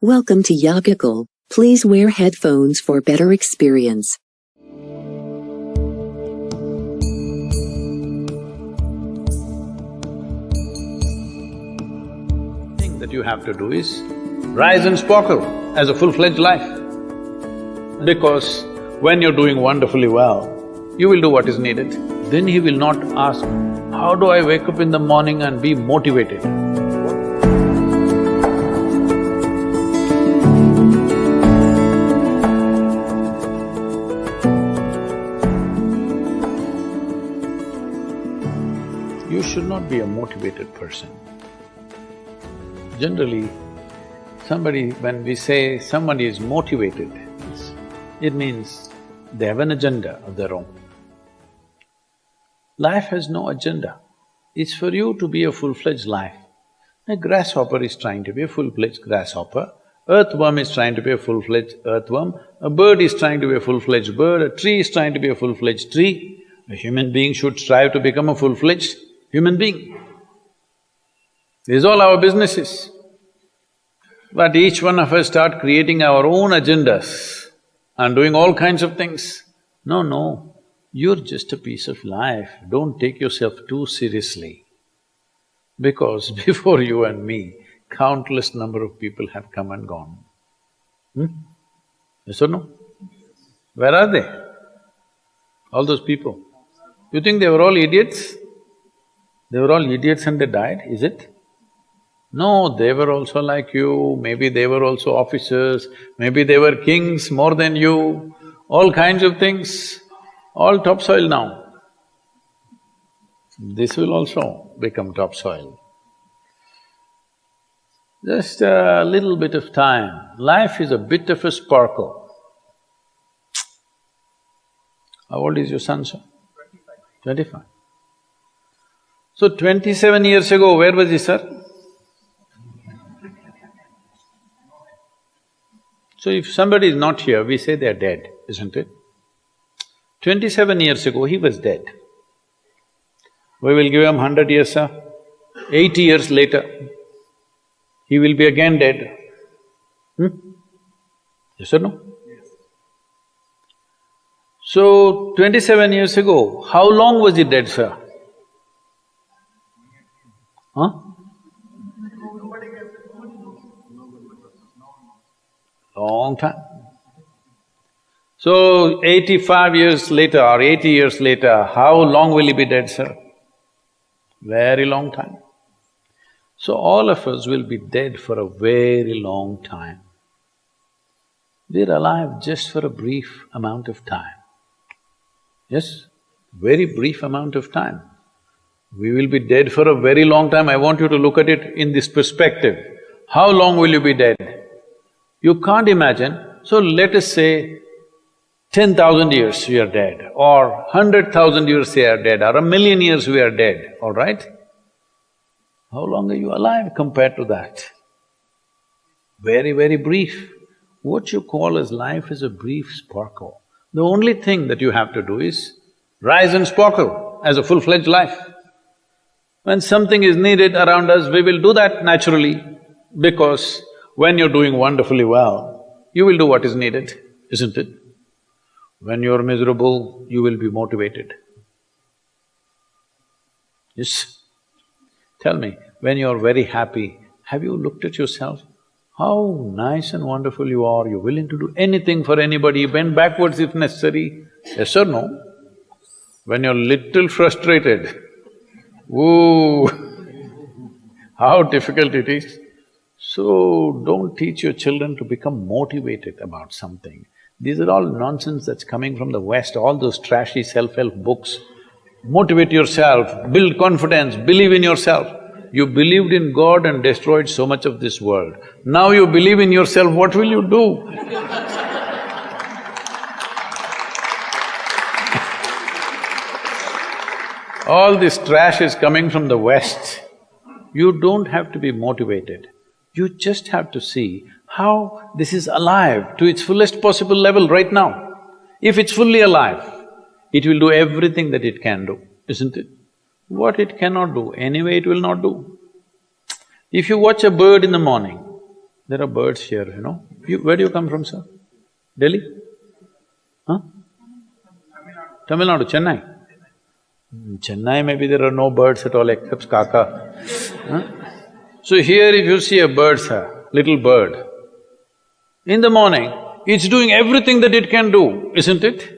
Welcome to Yogical. Please wear headphones for better experience. Thing that you have to do is rise and sparkle as a full-fledged life. Because when you're doing wonderfully well, you will do what is needed. Then he will not ask, how do I wake up in the morning and be motivated? You should not be a motivated person. Generally, when we say somebody is motivated, it means they have an agenda of their own. Life has no agenda. It's for you to be a full-fledged life. A grasshopper is trying to be a full-fledged grasshopper, earthworm is trying to be a full-fledged earthworm, a bird is trying to be a full-fledged bird, a tree is trying to be a full-fledged tree. A human being should strive to become a full-fledged human being. This is all our businesses. But each one of us start creating our own agendas and doing all kinds of things. No, you're just a piece of life, don't take yourself too seriously. Because before you and me, countless number of people have come and gone. Yes or no? Where are they? All those people. You think they were all idiots? They were all idiots and they died, is it? No, they were also like you, maybe they were also officers, maybe they were kings more than you, all kinds of things, all topsoil now. This will also become topsoil. Just a little bit of time, life is a bit of a sparkle. How old is your son, sir? 25. So 27 years ago, where was he, sir? So if somebody is not here, we say they're dead, isn't it? 27 years ago, he was dead. We will give him 100 years, sir. 80 years later, he will be again dead. Yes or no? Yes. So, 27 years ago, how long was he dead, sir? Huh? Long time. So, 85 years later or 80 years later, how long will he be dead, sir? Very long time. So, all of us will be dead for a very long time. We're alive just for a brief amount of time. Yes, very brief amount of time. We will be dead for a very long time. I want you to look at it in this perspective. How long will you be dead? You can't imagine, so let us say 10,000 years we are dead, or 100,000 years we are dead, or 1,000,000 years we are dead, all right? How long are you alive compared to that? Very, very brief. What you call as life is a brief sparkle. The only thing that you have to do is rise and sparkle as a full-fledged life. When something is needed around us, we will do that naturally, because when you're doing wonderfully well, you will do what is needed, isn't it? When you're miserable, you will be motivated. Yes? Tell me, when you're very happy, have you looked at yourself? How nice and wonderful you are, you're willing to do anything for anybody, bend backwards if necessary, yes or no? When you're little frustrated, ooh, how difficult it is. So, don't teach your children to become motivated about something. These are all nonsense that's coming from the West, all those trashy self-help books. Motivate yourself, build confidence, believe in yourself. You believed in God and destroyed so much of this world. Now you believe in yourself, what will you do? All this trash is coming from the West. You don't have to be motivated. You just have to see how this is alive to its fullest possible level right now. If it's fully alive, it will do everything that it can do, isn't it? What it cannot do, anyway it will not do. If you watch a bird in the morning, There are birds here, you know. Where do you come from, sir? Delhi? Huh? Tamil Nadu, Chennai? Chennai, maybe there are no birds at all except kaka. Huh? So here if you see a bird, sir, little bird, in the morning, it's doing everything that it can do, isn't it?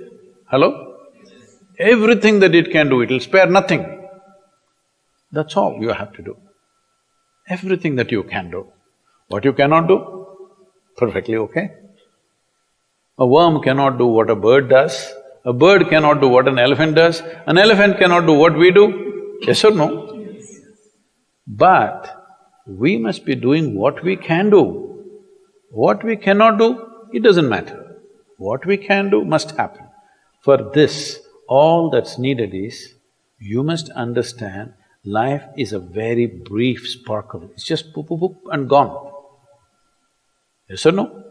Hello? Everything that it can do, it'll spare nothing. That's all you have to do. Everything that you can do. What you cannot do, perfectly okay. A worm cannot do what a bird does, a bird cannot do what an elephant does, an elephant cannot do what we do, yes or no? But we must be doing what we can do. What we cannot do, it doesn't matter. What we can do must happen. For this, all that's needed is, you must understand life is a very brief sparkle, it's just poop, poop, poop and gone. Yes or no?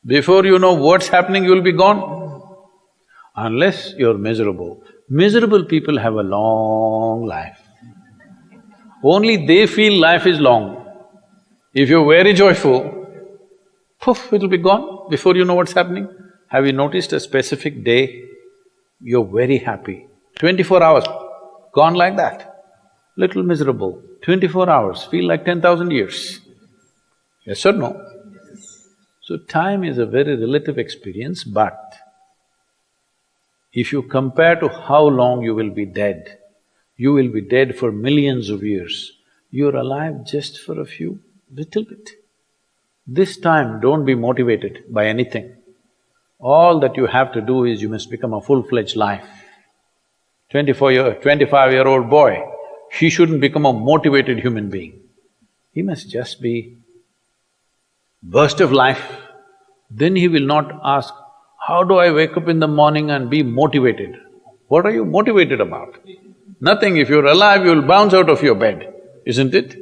Before you know what's happening, you'll be gone. Unless you're miserable. Miserable people have a long life. Only they feel life is long. If you're very joyful, poof, it'll be gone before you know what's happening. Have you noticed a specific day, you're very happy, 24 hours, gone like that. Little miserable, 24 hours, feel like 10,000 years. Yes or no? So time is a very relative experience, but if you compare to how long you will be dead, you will be dead for millions of years, you're alive just for a few, little bit. This time, don't be motivated by anything. All that you have to do is you must become a full-fledged life. 25-year-old boy, he shouldn't become a motivated human being. He must just be burst of life. Then he will not ask, how do I wake up in the morning and be motivated? What are you motivated about? Nothing. If you're alive, you'll bounce out of your bed, isn't it?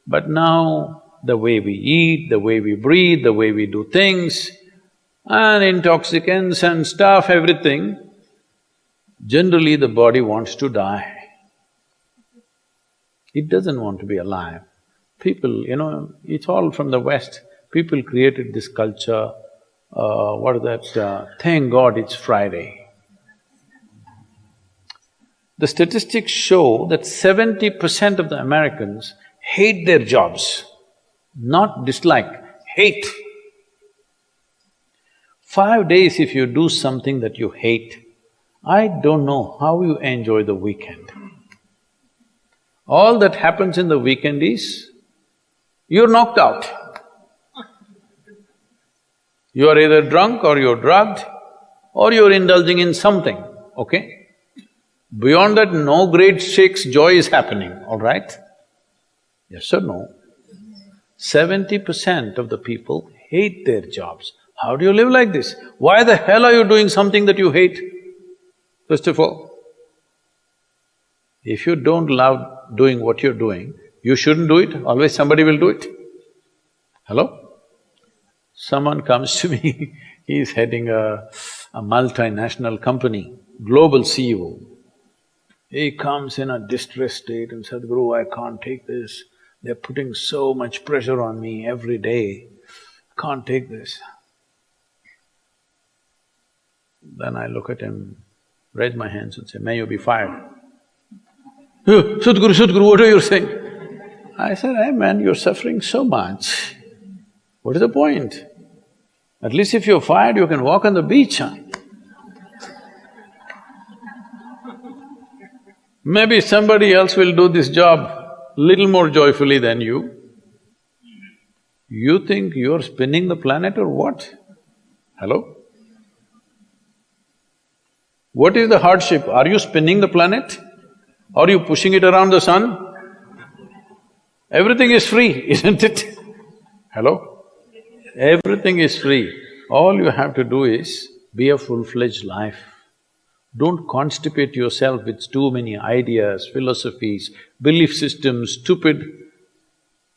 But now, the way we eat, the way we breathe, the way we do things, and intoxicants and stuff, everything, generally the body wants to die. It doesn't want to be alive. People, you know, it's all from the West. People created this culture, thank God it's Friday. The statistics show that 70% of the Americans hate their jobs, not dislike, hate. 5 days if you do something that you hate, I don't know how you enjoy the weekend. All that happens in the weekend is, you're knocked out. You are either drunk or you're drugged or you're indulging in something, okay? Beyond that, no great shakes joy is happening, all right? Yes or no? 70% of the people hate their jobs. How do you live like this? Why the hell are you doing something that you hate? First of all, if you don't love doing what you're doing, you shouldn't do it, always somebody will do it. Hello? Someone comes to me, he's heading a multinational company, global CEO. He comes in a distressed state and said, Guru, I can't take this. They're putting so much pressure on me every day, can't take this. Then I look at him, raise my hands and say, may you be fired. Sadhguru, what are you saying? I said, hey man, you're suffering so much. What is the point? At least if you're fired, you can walk on the beach, huh? Maybe somebody else will do this job little more joyfully than you. You think you're spinning the planet or what? Hello? What is the hardship? Are you spinning the planet? Are you pushing it around the sun? Everything is free, isn't it? Hello? Everything is free. All you have to do is be a full-fledged life. Don't constipate yourself with too many ideas, philosophies, belief systems, stupid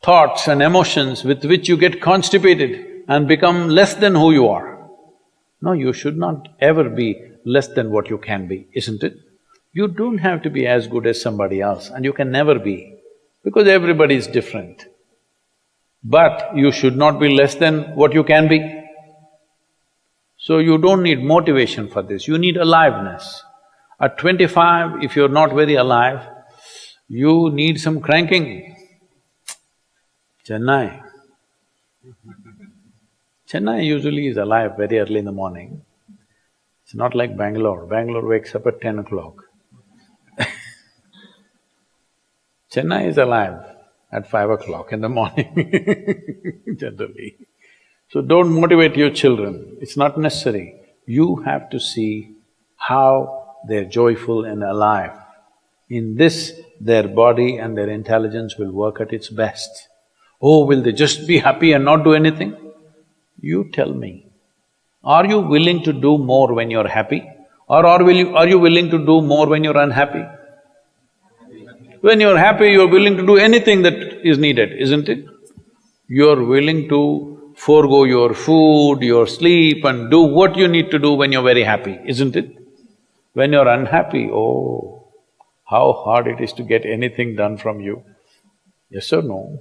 thoughts and emotions with which you get constipated and become less than who you are. No, you should not ever be less than what you can be, isn't it? You don't have to be as good as somebody else and you can never be, because everybody is different. but you should not be less than what you can be. So you don't need motivation for this, you need aliveness. At 25, if you're not very alive, you need some cranking. Chennai. Chennai usually is alive very early in the morning. It's not like Bangalore. Bangalore wakes up at 10 o'clock. Chennai is alive at 5 o'clock in the morning generally. So don't motivate your children, it's not necessary. You have to see how they're joyful and alive. In this, their body and their intelligence will work at its best. Oh, will they just be happy and not do anything? You tell me, are you willing to do more when you're happy? Or are you willing to do more when you're unhappy? When you're happy, you're willing to do anything that is needed, isn't it? You're willing to forego your food, your sleep and do what you need to do when you're very happy, isn't it? When you're unhappy, oh, how hard it is to get anything done from you. Yes or no?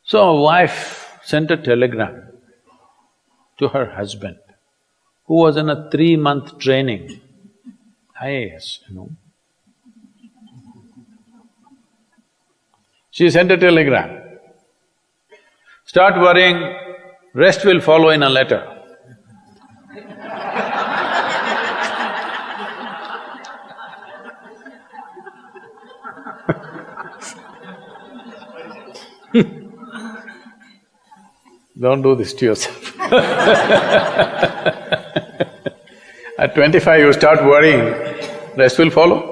So a wife sent a telegram to her husband, who was in a 3-month training, IAS, you know. She sent a telegram, start worrying, rest will follow in a letter. Don't do this to yourself. At 25 you start worrying, rest will follow.